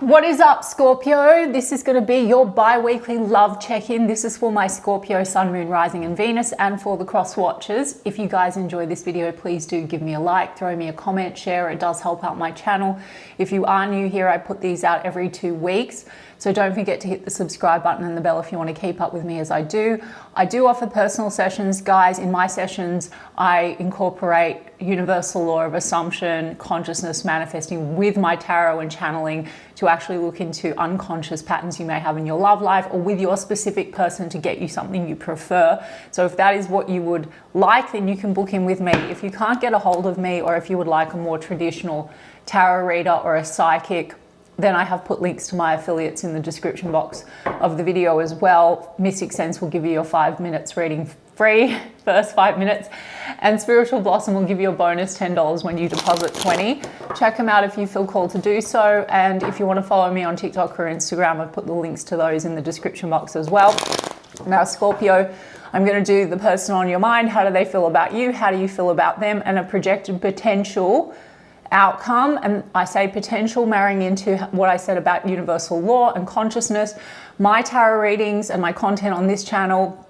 What is up, Scorpio? This is going to be your bi-weekly love check-in. This is for my Scorpio, Sun, Moon, Rising and Venus, and for the cross watchers. If you guys enjoy this video, please do give me a like, throw me a comment, share. It does help out my channel. If you are new here, I put these out every 2 weeks. So don't forget to hit the subscribe button and the bell if you want to keep up with me as I do. I do offer personal sessions, guys. In my sessions, I incorporate universal law of assumption, consciousness manifesting with my tarot and channeling to actually look into unconscious patterns you may have in your love life or with your specific person to get you something you prefer. So if that is what you would like, then you can book in with me. If you can't get a hold of me, or if you would like a more traditional tarot reader or a psychic, then I have put links to my affiliates in the description box of the video as well. Mystic Sense will give you your 5 minutes reading free, first 5 minutes, and Spiritual Blossom will give you a bonus $10 when you deposit 20. Check them out if you feel called to do so, and if you want to follow me on TikTok or Instagram, I've put the links to those in the description box as well. Now, Scorpio, I'm going to do the person on your mind. How do they feel about you? How do you feel about them? And a projected potential outcome. And I say potential, marrying into what I said about universal law and consciousness. My tarot readings and my content on this channel,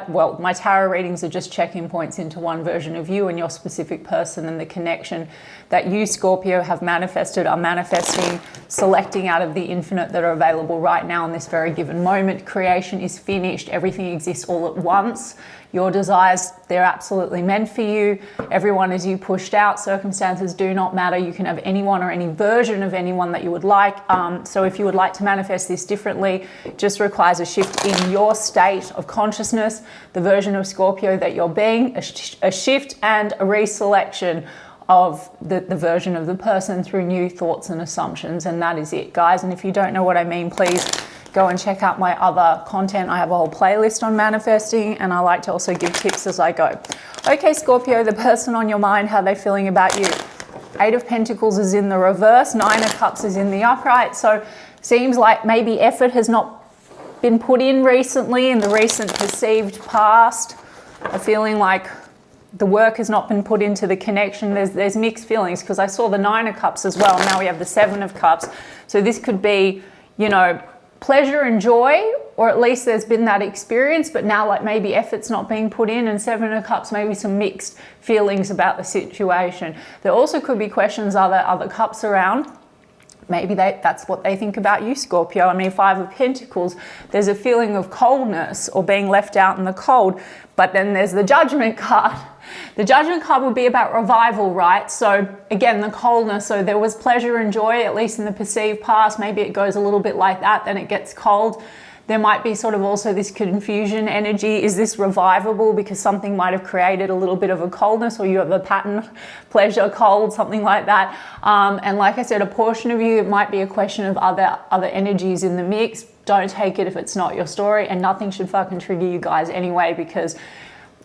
well, my tarot readings are just check-in points into one version of you and your specific person and the connection that you, Scorpio, have manifested, are manifesting, selecting out of the infinite that are available right now in this very given moment. Creation is finished. Everything exists all at once. Your desires, they're absolutely meant for you. Everyone is you pushed out. Circumstances do not matter. You can have anyone or any version of anyone that you would like. So if you would like to manifest this differently, it just requires a shift in your state of consciousness, the version of Scorpio that you're being, a shift and a reselection of the version of the person through new thoughts and assumptions. And that is it, guys. And if you don't know what I mean, please go and check out my other content. I have a whole playlist on manifesting, and I like to also give tips as I go. Okay, Scorpio, the person on your mind, how are they feeling about you? 8 of Pentacles is in the reverse, 9 of Cups is in the upright. So seems like maybe effort has not been put in recently in the recent perceived past. A feeling like the work has not been put into the connection. There's mixed feelings, because I saw the 9 of Cups as well. Now we have the 7 of Cups. So this could be, you know, pleasure and joy, or at least there's been that experience, but now like maybe effort's not being put in, and 7 of Cups, maybe some mixed feelings about the situation. There also could be questions, are there other cups around? Maybe that's what they think about you, Scorpio. I mean, 5 of Pentacles, there's a feeling of coldness or being left out in the cold, but then there's the Judgment card. The Judgment card would be about revival, right? So again, the coldness. So there was pleasure and joy, at least in the perceived past. Maybe it goes a little bit like that, then it gets cold. There might be sort of also this confusion energy. Is this revivable? Because something might have created a little bit of a coldness, or you have a pattern, pleasure, cold, something like that. And like I said, a portion of you, it might be a question of other energies in the mix. Don't take it if it's not your story, and nothing should fucking trigger you guys anyway, because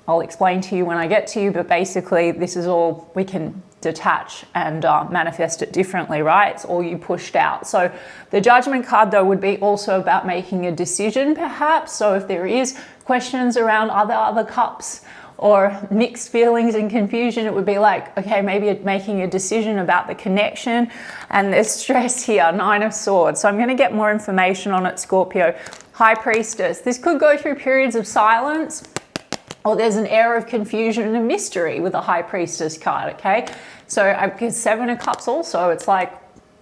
I'll explain to you when I get to you, but basically this is all, we can detach and manifest it differently, right? It's all you pushed out. So the Judgment card though would be also about making a decision perhaps. So if there is questions around other cups or mixed feelings and confusion, it would be like, okay, maybe making a decision about the connection. And there's stress here, 9 of Swords. So I'm going to get more information on it, Scorpio. High Priestess, this could go through periods of silence, or there's an air of confusion and a mystery with a High Priestess card, okay? So I guess 7 of Cups also, it's like,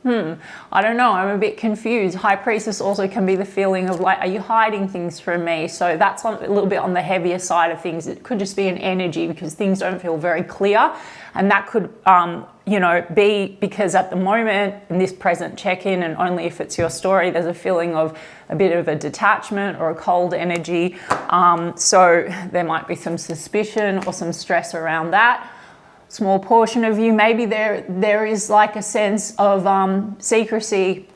I don't know, I'm a bit confused. High Priestess also can be the feeling of like, are you hiding things from me? So that's a little bit on the heavier side of things. It could just be an energy because things don't feel very clear. And that could, you know, be because at the moment in this present check-in, and only if it's your story, there's a feeling of a bit of a detachment or a cold energy. So there might be some suspicion or some stress around that. Small portion of you, maybe there is like a sense of secrecy,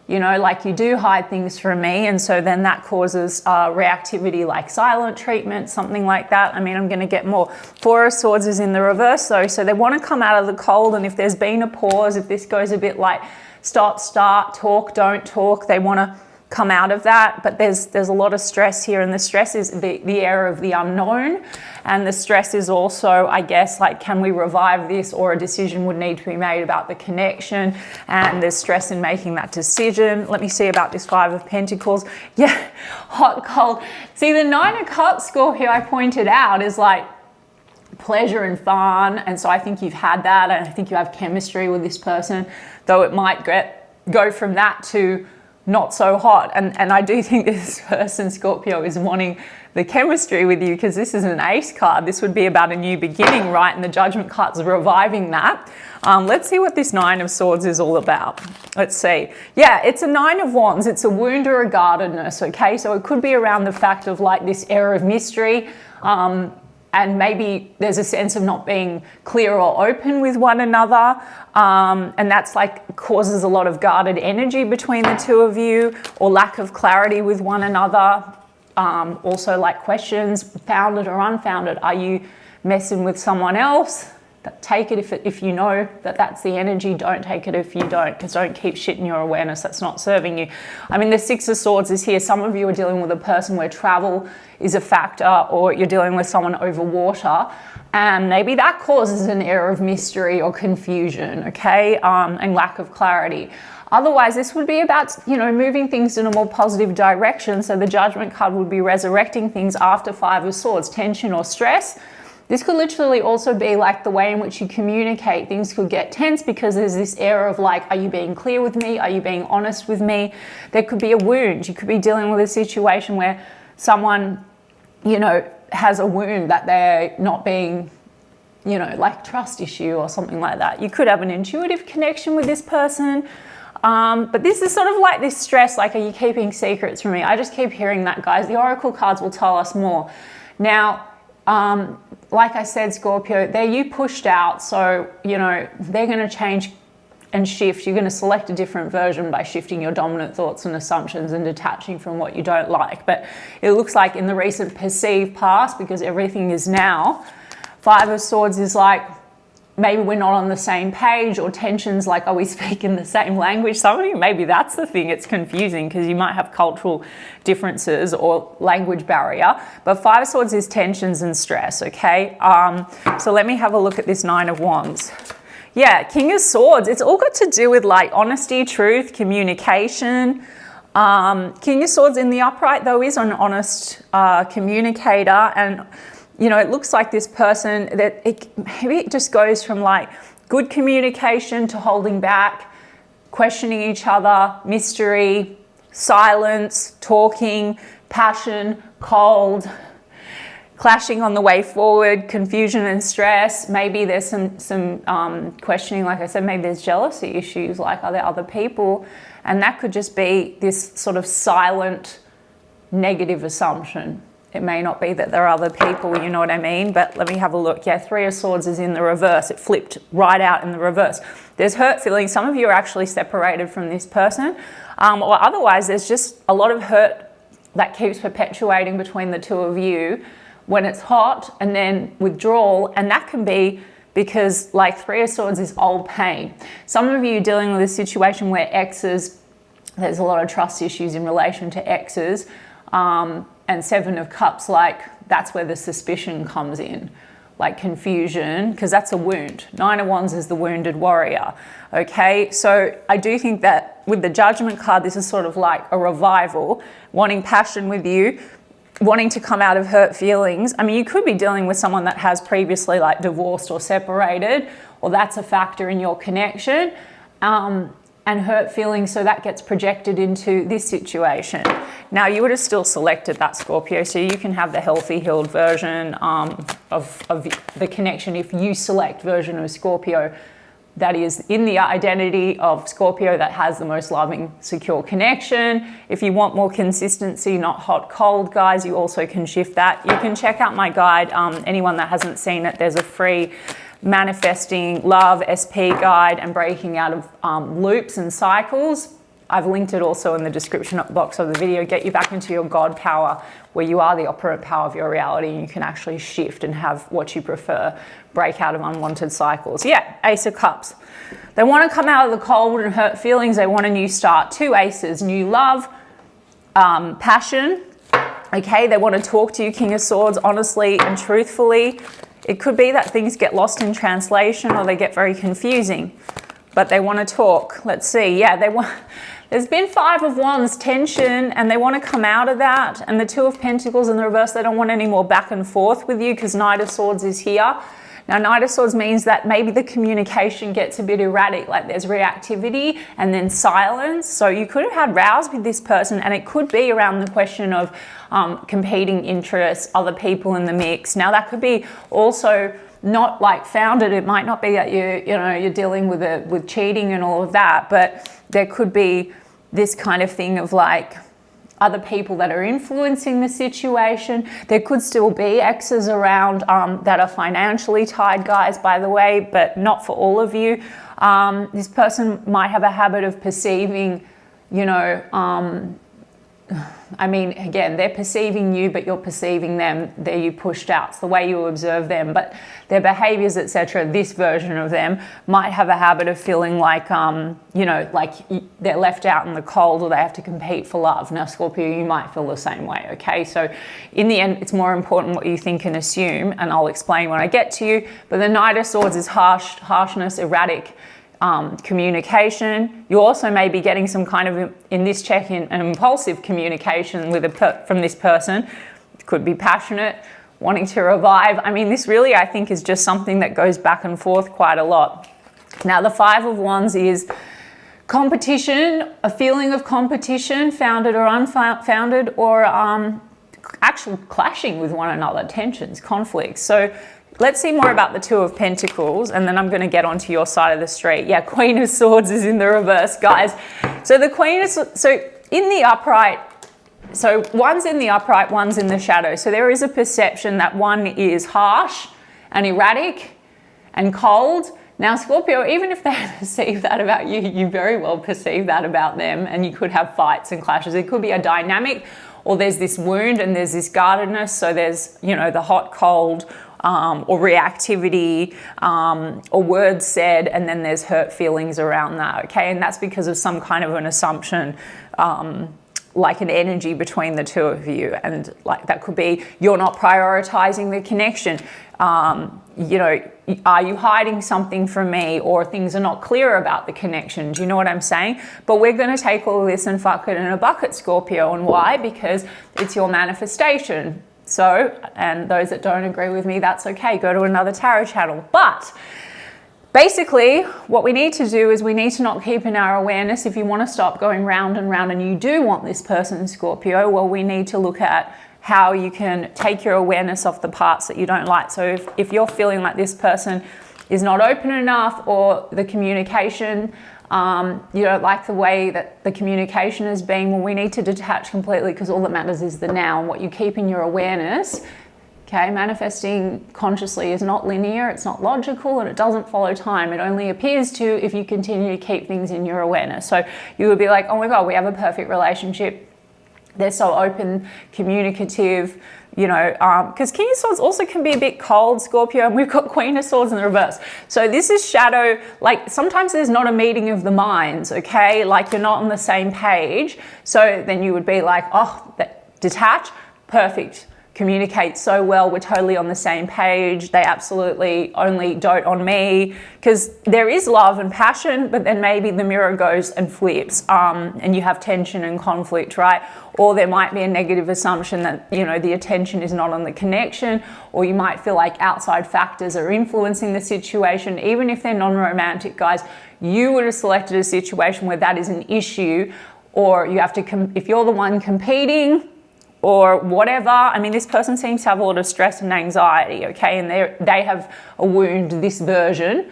you know, like you do hide things from me, and so then that causes reactivity, like silent treatment, something like that. I mean, I'm going to get more. 4 of Swords is in the reverse though, so they want to come out of the cold, and if there's been a pause, if this goes a bit like stop, start, talk, don't talk, they want to come out of that, but there's a lot of stress here, and the stress is the air of the unknown, and the stress is also, I guess, like, can we revive this, or a decision would need to be made about the connection, and there's stress in making that decision. Let me see about this Five of Pentacles. Yeah, hot, cold. See, the Nine of Cups, Scorpio, I pointed out, is like pleasure and fun, and so I think you've had that, and I think you have chemistry with this person, though it might go from that to not so hot. And I do think this person, Scorpio, is wanting the chemistry with you, because this is an Ace card. This would be about a new beginning, right? And the Judgment card's reviving that. Let's see what this Nine of Swords is all about. Let's see. Yeah, it's a Nine of Wands. It's a wound or a guardedness, okay? So it could be around the fact of like this air of mystery, and maybe there's a sense of not being clear or open with one another. And that's like causes a lot of guarded energy between the two of you, or lack of clarity with one another. Also like questions, founded or unfounded. Are you messing with someone else? Take it if you know that that's the energy. Don't take it if you don't, because don't keep shit in your awareness. That's not serving you. I mean, the Six of Swords is here. Some of you are dealing with a person where travel is a factor, or you're dealing with someone over water, and maybe that causes an air of mystery or confusion, okay, and lack of clarity. Otherwise, this would be about, you know, moving things in a more positive direction. So the Judgment card would be resurrecting things after Five of Swords, tension or stress. This could literally also be like the way in which you communicate. Things could get tense because there's this air of like, are you being clear with me? Are you being honest with me? There could be a wound. You could be dealing with a situation where someone, you know, has a wound that they're not being, you know, like trust issue or something like that. You could have an intuitive connection with this person. But this is sort of like this stress, like, are you keeping secrets from me? I just keep hearing that, guys. The Oracle cards will tell us more. Now, like I said, Scorpio, they're you pushed out. So, you know, they're going to change and shift. You're going to select a different version by shifting your dominant thoughts and assumptions and detaching from what you don't like. But it looks like in the recent perceived past, because everything is now, Five of Swords is like, maybe we're not on the same page, or tensions like, are we speaking the same language? Some of you, maybe that's the thing. It's confusing because you might have cultural differences or language barrier. But Five of Swords is tensions and stress, okay? So let me have a look at this Nine of Wands. Yeah, King of Swords. It's all got to do with like honesty, truth, communication. King of Swords in the upright, though, is an honest communicator. And you know, it looks like this person that maybe it just goes from like good communication to holding back, questioning each other, mystery, silence, talking, passion, cold, clashing on the way forward, confusion and stress. Maybe there's some questioning, like I said, maybe there's jealousy issues, like are there other people? And that could just be this sort of silent negative assumption. It may not be that there are other people, you know what I mean? But let me have a look. Yeah, Three of Swords is in the reverse. It flipped right out in the reverse. There's hurt feelings. Some of you are actually separated from this person. Or otherwise, there's just a lot of hurt that keeps perpetuating between the two of you when it's hot, and then withdrawal. And that can be because like Three of Swords is old pain. Some of you are dealing with a situation where exes, there's a lot of trust issues in relation to exes. And Seven of Cups, like that's where the suspicion comes in, like confusion, because that's a wound. Nine of Wands is the wounded warrior. Okay, so I do think that with the Judgment card, this is sort of like a revival, wanting passion with you, wanting to come out of hurt feelings. I mean, you could be dealing with someone that has previously like divorced or separated, or that's a factor in your connection. And hurt feelings, so that gets projected into this situation. Now, you would have still selected that, Scorpio, so you can have the healthy, healed version of the connection if you select version of Scorpio that is in the identity of Scorpio that has the most loving, secure connection. If you want more consistency, not hot, cold, guys, you also can shift that. You can check out my guide. Anyone that hasn't seen it, there's a free Manifesting Love SP guide and breaking out of loops and cycles. I've linked it also in the description box of the video. Get you back into your God power, where you are the operant power of your reality, and you can actually shift and have what you prefer, break out of unwanted cycles. Yeah, Ace of Cups. They want to come out of the cold and hurt feelings. They want a new start. Two aces, new love, Passion, okay, they want to talk to you, King of Swords, honestly and truthfully. It could be that things get lost in translation or they get very confusing, but they want to talk. Let's see. Yeah, there's been 5 of Wands, tension, and they want to come out of that. And the 2 of Pentacles in the reverse, they don't want any more back and forth with you because Knight of Swords is here. Now, Knight of Swords means that maybe the communication gets a bit erratic, like there's reactivity and then silence. So you could have had rows with this person, and it could be around the question of competing interests, other people in the mix. Now, that could be also not like founded. It might not be that you're dealing with cheating and all of that, but there could be this kind of thing of like other people that are influencing the situation. There could still be exes around that are financially tied, guys, by the way, but not for all of you. This person might have a habit of perceiving, I mean, again, they're perceiving you, but you're perceiving them. They're you pushed out. It's the way you observe them, but their behaviors, etc. This version of them might have a habit of feeling like, like they're left out in the cold or they have to compete for love. Now, Scorpio, you might feel the same way, okay? So in the end, it's more important what you think and assume, and I'll explain when I get to you. But the Knight of Swords is harshness, erratic, communication. You also may be getting some kind of, in this check-in, an impulsive communication from this person. It could be passionate, wanting to revive. I mean, this really, I think, is just something that goes back and forth quite a lot. Now, the 5 of Wands is competition, a feeling of competition, founded or unfounded, or actual clashing with one another, tensions, conflicts. So let's see more about the 2 of Pentacles, and then I'm going to get onto your side of the street. Yeah, Queen of Swords is in the reverse, guys. So the Queen is, in the upright, so one's in the upright, one's in the shadow. So there is a perception that one is harsh and erratic and cold. Now, Scorpio, even if they perceive that about you, you very well perceive that about them, and you could have fights and clashes. It could be a dynamic, or there's this wound and there's this guardedness. So there's, the hot, cold, or reactivity, or words said, and then there's hurt feelings around that, okay? And that's because of some kind of an assumption, like an energy between the 2 of you. And like that could be, you're not prioritizing the connection. Are you hiding something from me, or things are not clear about the connection? Do you know what I'm saying? But we're going to take all of this and fuck it in a bucket, Scorpio. And why? Because it's your manifestation. So, and those that don't agree with me, that's okay. Go to another tarot channel. But basically, what we need to do is we need to not keep in our awareness. If you want to stop going round and round and you do want this person, Scorpio, well, we need to look at how you can take your awareness off the parts that you don't like. So if you're feeling like this person is not open enough, or the communication, you don't like the way that the communication is being, well, we need to detach completely, because all that matters is the now and what you keep in your awareness. Okay, manifesting consciously is not linear, it's not logical, and it doesn't follow time. It only appears to if you continue to keep things in your awareness. So you would be like, oh my God, we have a perfect relationship. They're so open, communicative, because King of Swords also can be a bit cold, Scorpio, and we've got Queen of Swords in the reverse. So this is shadow, like sometimes there's not a meeting of the minds, okay? Like you're not on the same page. So then you would be like, oh, detach, perfect. Communicate so well, we're totally on the same page. They absolutely only dote on me, because there is love and passion, but then maybe the mirror goes and flips, and you have tension and conflict, right? Or there might be a negative assumption that, the attention is not on the connection, or you might feel like outside factors are influencing the situation. Even if they're non-romantic, guys, you would have selected a situation where that is an issue, or you have to, if you're the one competing, or whatever. I mean, this person seems to have a lot of stress and anxiety, okay? And they have a wound, this version.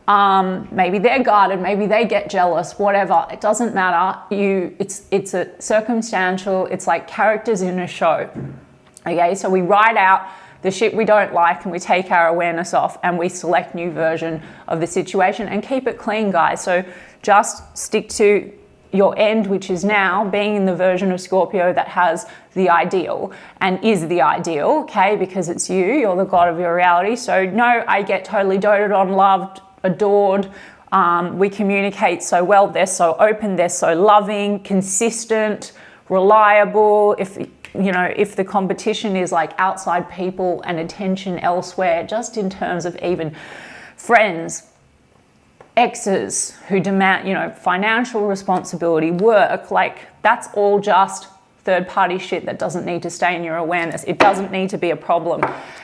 Maybe they're guarded, maybe they get jealous, whatever. It doesn't matter. It's a circumstantial, it's like characters in a show, okay? So we write out the shit we don't like, and we take our awareness off, and we select new version of the situation and keep it clean, guys. So just stick to your end, which is now being in the version of Scorpio that has the ideal and is the ideal, okay? Because it's you're the god of your reality. So no, I get totally doted on, loved, adored. We communicate so well. They're so open. They're so loving, consistent, reliable, if, you know, if the competition is like outside people and attention elsewhere, just in terms of even friends, exes who demand, you know, financial responsibility, work, like that's all just third-party shit that doesn't need to stay in your awareness. It doesn't need to be a problem.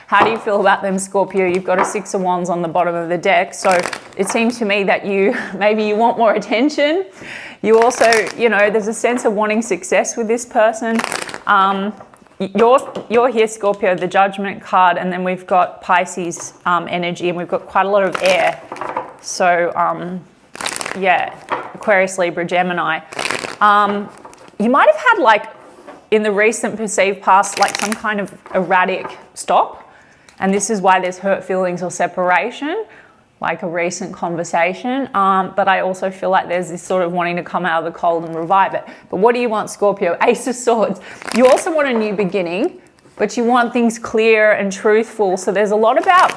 How do you feel about them, Scorpio? You've got a 6 of Wands on the bottom of the deck. So it seems to me that maybe you want more attention. You also, you know, there's a sense of wanting success with this person. You're here, Scorpio, the Judgment card, and then we've got Pisces energy, and we've got quite a lot of air. So, yeah, Aquarius, Libra, Gemini. You might have had, like, in the recent perceived past, like some kind of erratic stop. And this is why there's hurt feelings or separation, like a recent conversation. But I also feel like there's this sort of wanting to come out of the cold and revive it. But what do you want, Scorpio? Ace of Swords. You also want a new beginning, but you want things clear and truthful. So there's a lot about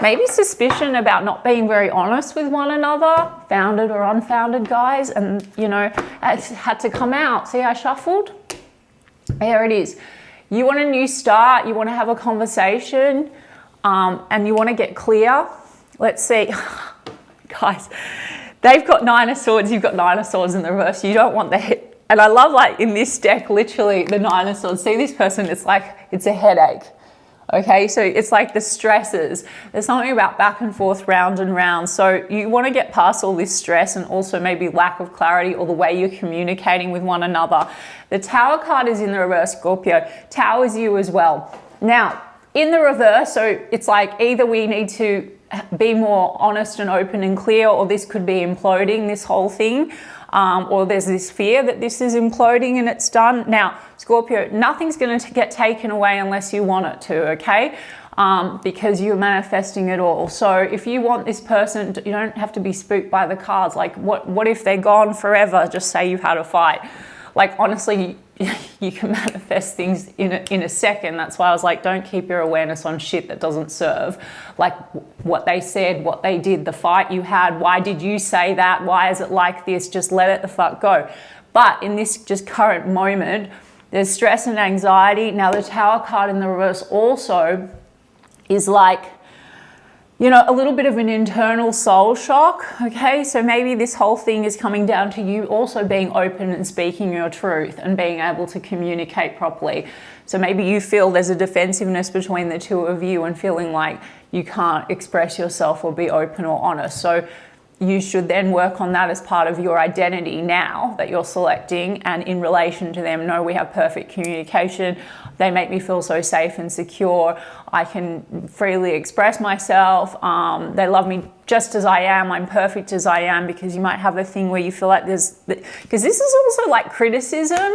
maybe suspicion about not being very honest with one another, founded or unfounded, guys. And, you know, it's had to come out. See, I shuffled? There it is. You want a new start. You want to have a conversation, and you want to get clear. Let's see. Guys, they've got 9 of Swords. You've got 9 of Swords in the reverse. You don't want the head. And I love, like, in this deck, literally the 9 of Swords. See this person? It's like, it's a headache. Okay, so it's like the stresses. There's something about back and forth, round and round. So you want to get past all this stress and also maybe lack of clarity or the way you're communicating with one another. The Tower card is in the reverse, Scorpio. Tower is you as well. Now, in the reverse, so it's like either we need to be more honest and open and clear, or this could be imploding, this whole thing. Or there's this fear that this is imploding and it's done. Now, Scorpio, nothing's going to get taken away unless you want it to, okay? Because you're manifesting it all. So if you want this person, you don't have to be spooked by the cards. Like, what if they're gone forever? Just say you've had a fight. Like, honestly, you can manifest things in a second. That's why I was like, don't keep your awareness on shit that doesn't serve. Like what they said, what they did, the fight you had, why did you say that? Why is it like this? Just let it the fuck go. But in this just current moment, there's stress and anxiety. Now the Tower card in the reverse also is like, you know, a little bit of an internal soul shock, okay? So maybe this whole thing is coming down to you also being open and speaking your truth and being able to communicate properly. So maybe you feel there's a defensiveness between the two of you and feeling like you can't express yourself or be open or honest. So you should then work on that as part of your identity now that you're selecting, and in relation to them, no, we have perfect communication. They make me feel so safe and secure. I can freely express myself. They love me just as I am. I'm perfect as I am, because you might have a thing where you feel like because this is also like criticism.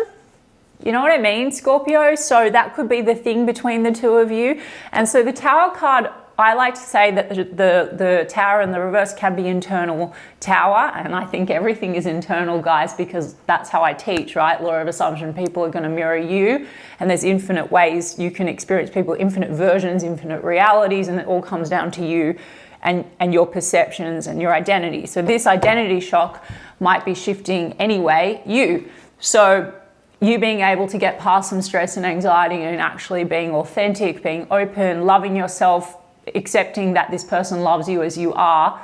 You know what I mean, Scorpio? So that could be the thing between the two of you. And so the Tower card, I like to say that the Tower in the reverse can be internal Tower, and I think everything is internal, guys, because that's how I teach, right? Law of assumption, people are going to mirror you, and there's infinite ways you can experience people, infinite versions, infinite realities, and it all comes down to you and your perceptions and your identity. So this identity shock might be shifting anyway, you. So you being able to get past some stress and anxiety and actually being authentic, being open, loving yourself, accepting that this person loves you as you are,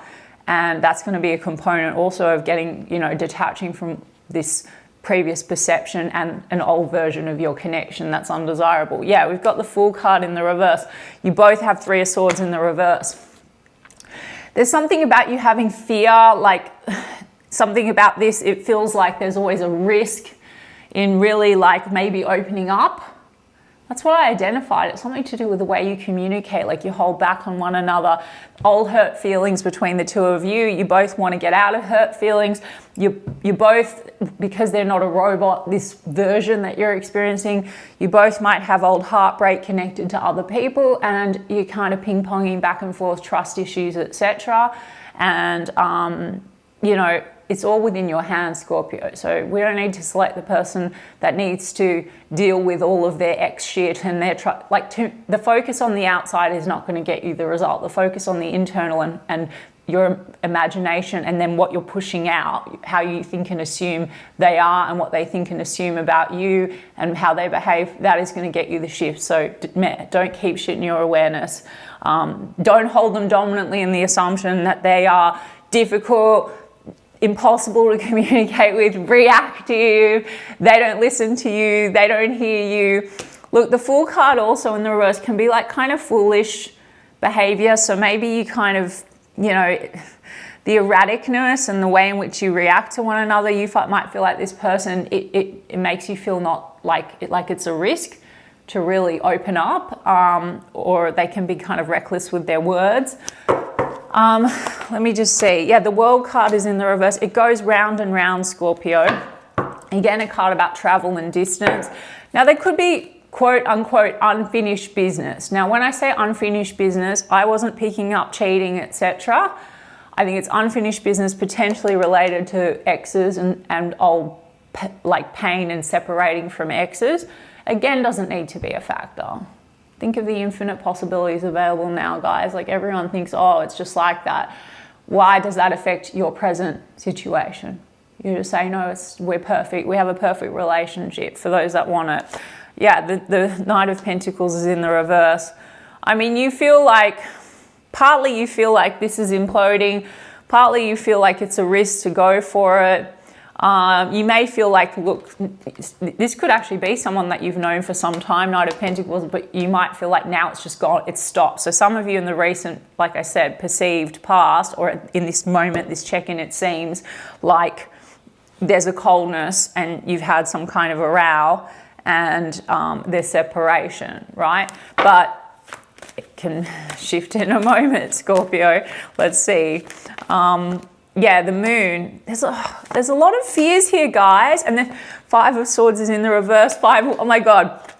and that's going to be a component also of getting, you know, detaching from this previous perception and an old version of your connection that's undesirable. Yeah, we've got the Fool card in the reverse. You both have 3 of Swords in the reverse. There's something about you having fear, like something about this, it feels like there's always a risk in really like maybe opening up. That's what I identified. It's something to do with the way you communicate, like you hold back on one another, old hurt feelings between the two of you. You both want to get out of hurt feelings. You both, because they're not a robot, this version that you're experiencing, you both might have old heartbreak connected to other people, and you're kind of ping-ponging back and forth, trust issues, etc. And, you know, it's all within your hands, Scorpio. So we don't need to select the person that needs to deal with all of their ex shit and their the focus on the outside is not going to get you the result. The focus on the internal and your imagination and then what you're pushing out, how you think and assume they are and what they think and assume about you and how they behave, that is going to get you the shift. So don't keep shit in your awareness. Don't hold them dominantly in the assumption that they are difficult, impossible to communicate with, reactive, they don't listen to you, they don't hear you. Look, the Fool card also in the reverse can be like kind of foolish behavior. So maybe you kind of, you know, the erraticness and the way in which you react to one another, you might feel like this person, it makes you feel not like it's a risk to really open up, or they can be kind of reckless with their words. Let me just see. Yeah, the World card is in the reverse. It goes round and round, Scorpio. Again, a card about travel and distance. Now, there could be quote unquote unfinished business. Now, when I say unfinished business, I wasn't picking up cheating, etc. I think it's unfinished business potentially related to exes and old like pain and separating from exes. Again, doesn't need to be a factor. Think of the infinite possibilities available now, guys. Like everyone thinks, oh, it's just like that. Why does that affect your present situation? You just say, no, we're perfect. We have a perfect relationship for those that want it. Yeah, the Knight of Pentacles is in the reverse. I mean, you feel like, partly you feel like this is imploding. Partly you feel like it's a risk to go for it. You may feel like, look, this could actually be someone that you've known for some time, Knight of Pentacles, but you might feel like now it's just gone, it's stopped. So some of you in the recent, like I said, perceived past, or in this moment, this check-in, it seems like there's a coldness and you've had some kind of a row and there's separation, right? But it can shift in a moment, Scorpio. Let's see. Yeah, the Moon. There's a lot of fears here, guys. And the Five of Swords is in the reverse. Oh my God.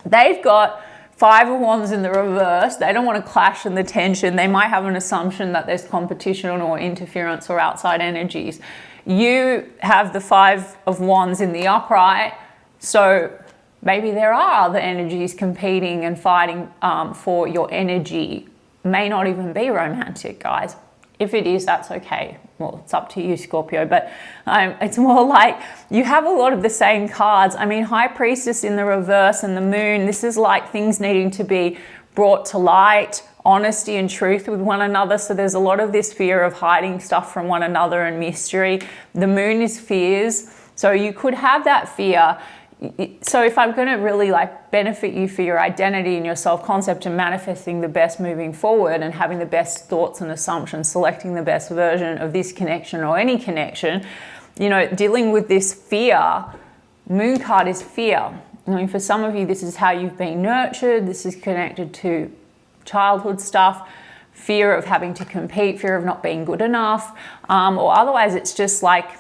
They've got Five of Wands in the reverse. They don't want to clash in the tension. They might have an assumption that there's competition or interference or outside energies. You have the Five of Wands in the upright. So maybe there are other energies competing and fighting for your energy. May not even be romantic, guys. If it is, that's okay. Well, it's up to you, Scorpio, but it's more like you have a lot of the same cards. I mean, High Priestess in the reverse and the Moon, this is like things needing to be brought to light, honesty and truth with one another. So there's a lot of this fear of hiding stuff from one another and mystery. The Moon is fears. So you could have that fear. So if I'm going to really like benefit you for your identity and your self-concept and manifesting the best moving forward and having the best thoughts and assumptions, selecting the best version of this connection or any connection, you know, dealing with this fear, Moon card is fear. I mean, for some of you, this is how you've been nurtured. This is connected to childhood stuff, fear of having to compete, fear of not being good enough, or otherwise it's just like,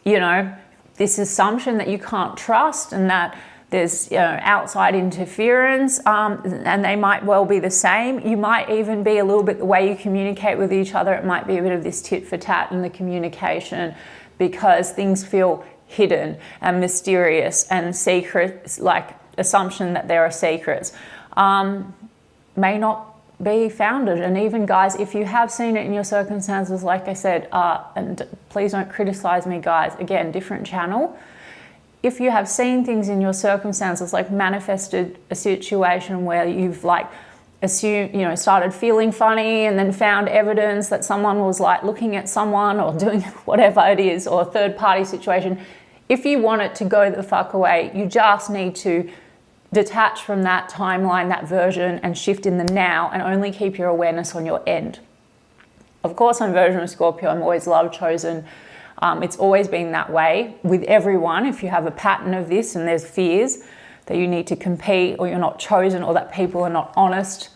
you know, this assumption that you can't trust and that there's, you know, outside interference, and they might well be the same. You might even be a little bit the way you communicate with each other. It might be a bit of this tit for tat in the communication because things feel hidden and mysterious and secrets, like assumption that there are secrets, may not be founded. And even guys, if you have seen it in your circumstances, like I said, and please don't criticize me, guys, again, different channel. If you have seen things in your circumstances, like manifested a situation where you've like assumed, you know, started feeling funny and then found evidence that someone was like looking at someone or doing whatever it is, or a third party situation, if you want it to go the fuck away, you just need to detach from that timeline, that version, and shift in the now and only keep your awareness on your end. Of course, I'm version of Scorpio. I'm always love chosen. It's always been that way with everyone. If you have a pattern of this and there's fears that you need to compete or you're not chosen or that people are not honest,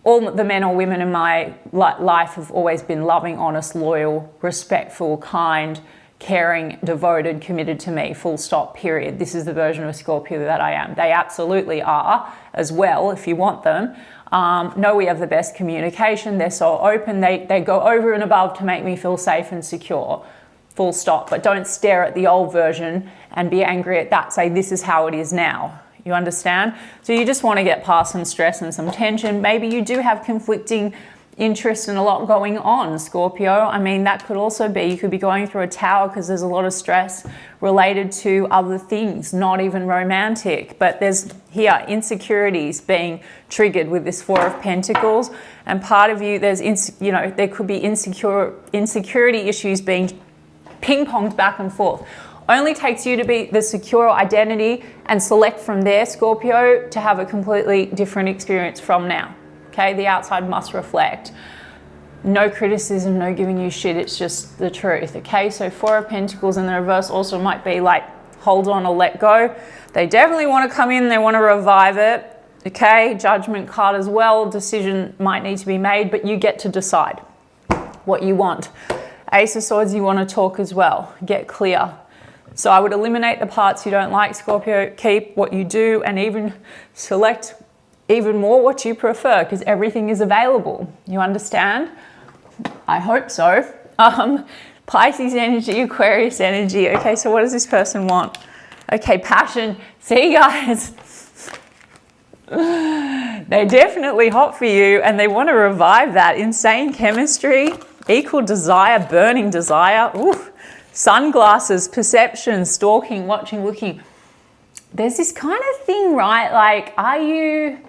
all the men or women in my life have always been loving, honest, loyal, respectful, kind, caring, devoted, committed to me, full stop, period. This is the version of Scorpio that I am. They absolutely are as well, if you want them. No, we have the best communication. They're so open. They go over and above to make me feel safe and secure, full stop. But don't stare at the old version and be angry at that. Say, this is how it is now. You understand? So you just want to get past some stress and some tension. Maybe you do have conflicting interest and a lot going on, Scorpio. I mean, that could also be, you could be going through a tower because there's a lot of stress related to other things, not even romantic. But there's here insecurities being triggered with this Four of Pentacles. And part of you, there's, you know, there could be insecurity issues being ping-ponged back and forth. Only takes you to be the secure identity and select from there, Scorpio, to have a completely different experience from now. Okay, the outside must reflect. No criticism, no giving you shit, it's just the truth. Okay, so Four of Pentacles in the reverse also might be like, hold on or let go. They definitely want to come in, they want to revive it. Okay, Judgment card as well. Decision might need to be made, but you get to decide what you want. Ace of Swords, you want to talk as well. Get clear. So I would eliminate the parts you don't like, Scorpio. Keep what you do and even select even more what you prefer, because everything is available. You understand? I hope so. Pisces energy, Aquarius energy. Okay, so what does this person want? Okay, passion. See, guys, they're definitely hot for you and they want to revive that. Insane chemistry, equal desire, burning desire. Ooh. Sunglasses, perception, stalking, watching, looking. There's this kind of thing, right? Like, are you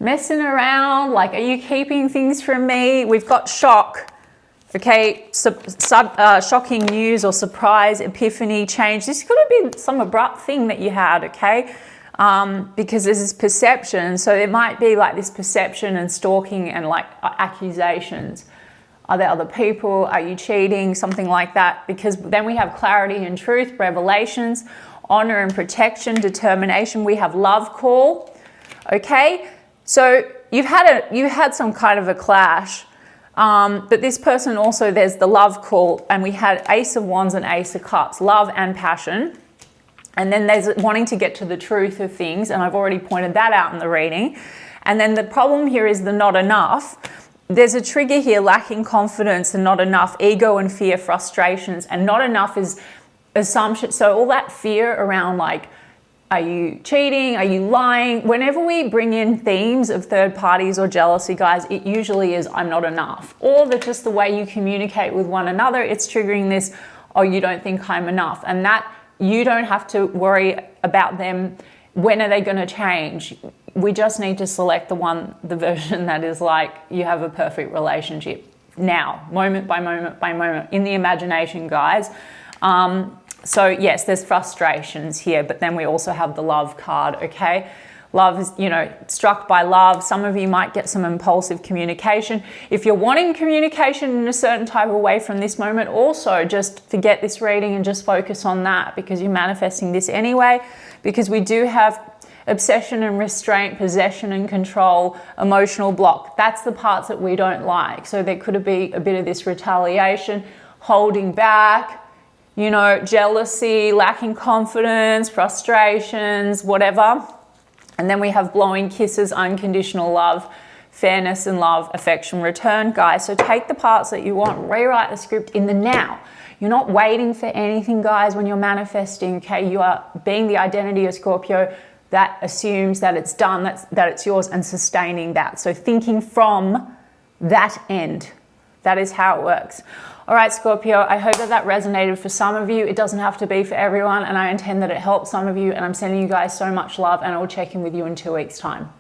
messing around? Like, are you keeping things from me? We've got shock. Okay, shocking news or surprise, epiphany, change. This could have been some abrupt thing that you had, okay? Because there's this perception. So it might be like this perception and stalking and like accusations. Are there other people? Are you cheating? Something like that. Because then we have clarity and truth, revelations, honor and protection, determination. We have love call. Okay, so you've had some kind of a clash. But this person also, there's the love call, and we had Ace of Wands and Ace of Cups, love and passion. And then there's wanting to get to the truth of things, and I've already pointed that out in the reading. And then the problem here is the not enough. There's a trigger here, lacking confidence and not enough, ego and fear, frustrations, and not enough is assumption. So all that fear around like, are you cheating? Are you lying? Whenever we bring in themes of third parties or jealousy, guys, it usually is I'm not enough. Or just the way you communicate with one another, it's triggering this, oh, you don't think I'm enough. And that you don't have to worry about them. When are they going to change? We just need to select the version that is like, you have a perfect relationship now, moment by moment by moment, in the imagination, guys. So yes, there's frustrations here, but then we also have the love card, okay? Love is, you know, struck by love. Some of you might get some impulsive communication. If you're wanting communication in a certain type of way from this moment, also just forget this reading and just focus on that, because you're manifesting this anyway, because we do have obsession and restraint, possession and control, emotional block. That's the parts that we don't like. So there could be a bit of this retaliation, holding back, you know, jealousy, lacking confidence, frustrations, whatever. And then we have blowing kisses, unconditional love, fairness and love, affection, return, guys. So take the parts that you want, rewrite the script in the now. You're not waiting for anything, guys, when you're manifesting, okay? You are being the identity of Scorpio that assumes that it's done, that it's yours, and sustaining that. So thinking from that end, that is how it works. All right, Scorpio, I hope that resonated for some of you. It doesn't have to be for everyone, and I intend that it helps some of you, and I'm sending you guys so much love, and I'll check in with you in 2 weeks' time.